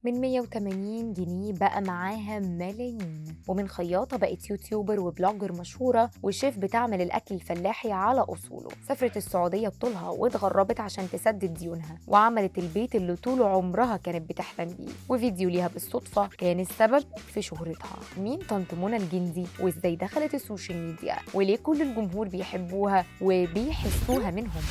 من 180 جنيه بقى معاها ملايين، ومن خياطة بقت يوتيوبر وبلوجر مشهورة وشيف بتعمل الأكل الفلاحي على أصوله. سافرت السعودية بطولها واتغربت عشان تسدد ديونها، وعملت البيت اللي طول عمرها كانت بتحلم بيه. وفيديو ليها بالصدفة كان السبب في شهرتها. مين طنط منى الجندي، وازاي دخلت السوشيال ميديا، وليه كل الجمهور بيحبوها وبيحسوها منهم؟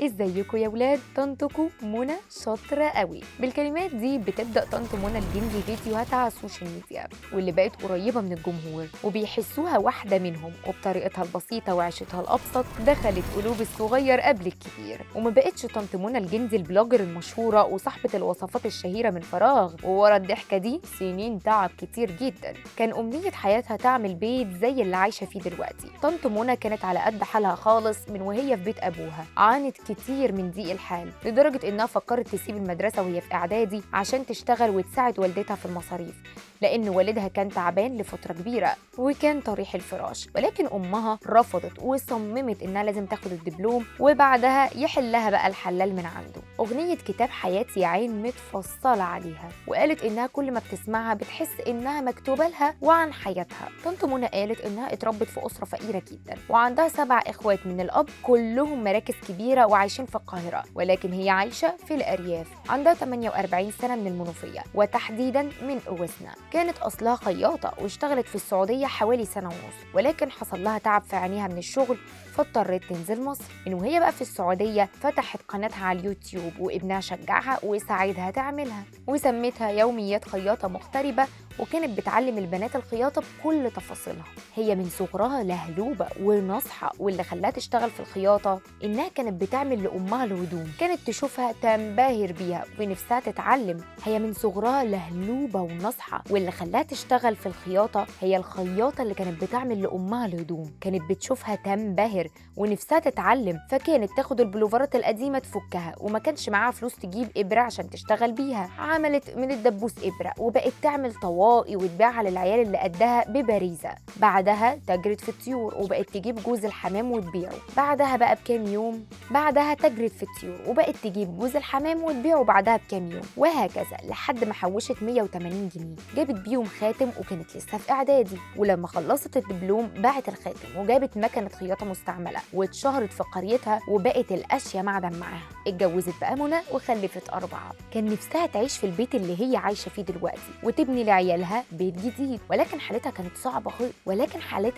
ازيكم يا ولاد؟ طنطكم منى شاطره قوي. بالكلمات دي بتبدا طنط منى الجندي فيديوهاتها على السوشيال ميديا، واللي بقت قريبه من الجمهور وبيحسوها واحده منهم، وبطريقتها البسيطه وعيشتها الابسط دخلت قلوب الصغير قبل الكبير. وما بقتش طنط منى الجندي البلوجر المشهوره وصاحبه الوصفات الشهيره من فراغ، وورا الضحكه دي سنين تعب كتير جدا. كان امنيه حياتها تعمل بيت زي اللي عايشه فيه دلوقتي. طنط منى كانت على قد حالها خالص من وهي في بيت ابوها، عانت كتير من ضيق الحال لدرجة إنها فكرت تسيب المدرسة وهي في إعدادي عشان تشتغل وتساعد والدتها في المصاريف، لأن والدها كان تعبان لفترة كبيرة وكان طريح الفراش. ولكن أمها رفضت وصممت إنها لازم تاخد الدبلوم وبعدها يحلها بقى الحلال من عنده. أغنية كتاب حياتي يا عين متفصلة عليها، وقالت إنها كل ما بتسمعها بتحس إنها مكتوبة لها وعن حياتها. طنط منى قالت إنها اتربت في أسرة فقيرة جدا، وعندها 7 إخوات من الأب كلهم مراكز كبيرة وعايشين في القاهرة، ولكن هي عايشة في الأرياف. عندها 48 سنة من المنوفية، وتحديدا من أوسنا. كانت أصلها خياطة واشتغلت في السعودية حوالي سنة ونص، ولكن حصل لها تعب في عينيها من الشغل فاضطرت تنزل مصر. من وهي بقى في السعودية فتحت قناتها على اليوتيوب، وابنها شجعها وساعدها تعملها وسمتها يوميات خياطة مغتربة، وكانت بتعلم البنات الخياطة بكل تفاصيلها. هي من صغرها لهلوبة وناصحة، واللي خلاها تشتغل في الخياطة إنها كانت بتعمل لأمها الهدوم، كانت تشوفها تنبهر بيها ونفسها تتعلم. هي من صغرها لهلوبة وناصحة، واللي خلاها تشتغل في الخياطة هي الخياطة اللي كانت بتعمل لأمها الهدوم، كانت بتشوفها تنبهر ونفسها تتعلم، فكانت تاخد البلوفرات القديمة تفكها، وما كانش معاها فلوس تجيب إبرة عشان تشتغل بيها. عملت من الدبوس إبرة وبقت تعمل طواقي وتبيعها للعيال اللي قدها ببريزة. بعدها تجرت في الطيور وبقت تجيب جوز الحمام وتبيعه. بعدها بقى بكام يوم بعدها تجرت في الطيور وبقت تجيب جوز الحمام وتبيعه بعدها بكام يوم، وهكذا لحد ما حوشت 180 جنيه جابت بيهم خاتم، وكانت لسه في اعدادي. ولما خلصت الدبلوم باعت الخاتم وجابت مكنه خياطه مستعمله، واتشهرت في قريتها وبقت الاشياء معدن معاها. اتجوزت بقى منى وخلفت 4. كان نفسها تعيش في البيت اللي هي عايشه فيه دلوقتي وتبني لعيالها بيت جديد، ولكن حالتها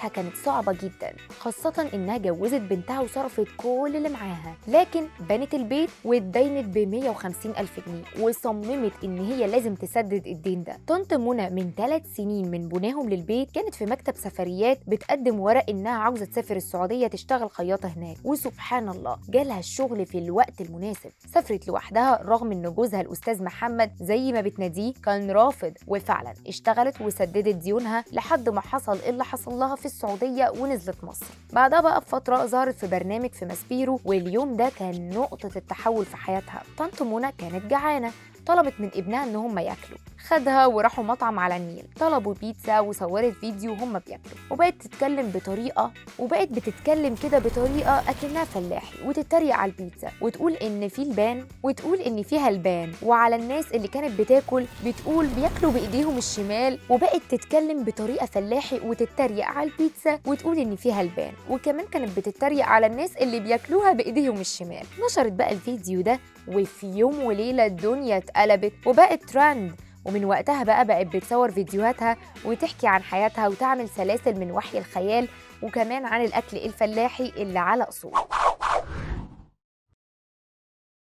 كانت صعبه جدا، خاصه انها جوزت بنتها وصرفت كل اللي معاها، لكن بنت البيت واتدينت ب 150 ألف جنيه، وصممت إن هي لازم تسدد الدين ده. طنط منى من 3 سنين من بناهم للبيت كانت في مكتب سفريات بتقدم ورق إنها عاوزة تسافر السعودية تشتغل خياطة هناك، وسبحان الله جالها الشغل في الوقت المناسب. سافرت لوحدها رغم إن جوزها الأستاذ محمد زي ما بتناديه كان رافض، وفعلا اشتغلت وسددت ديونها لحد ما حصل اللي حصل لها في السعودية ونزلت مصر. بعدها بقى بفترة ظهرت في برنامج في ماسبيرو، واليوم ده كان نقطة التحول في حياتها. طنط منى كانت جعانة، طلبت من ابنها ان هم ياكلوا، خدها وراحوا مطعم على النيل، طلبوا بيتزا وصورت فيديو وهم بياكلوا، وبقت بتتكلم كده بطريقه اكنها فلاحي، وتتريق على البيتزا وتقول ان فيها البان، وعلى الناس اللي كانت بتاكل بتقول بياكلوا بايديهم الشمال، وبقت تتكلم بطريقه فلاحي وتتريق على البيتزا وتقول ان فيها البان، وكمان كانت بتتريق على الناس اللي بياكلوها بايديهم الشمال. نشرت بقى الفيديو ده، وفي يوم وليله الدنيا اتقلبت وبقت ترند، ومن وقتها بقت بتصور فيديوهاتها وتحكي عن حياتها وتعمل سلاسل من وحي الخيال، وكمان عن الأكل الفلاحي اللي على أصول.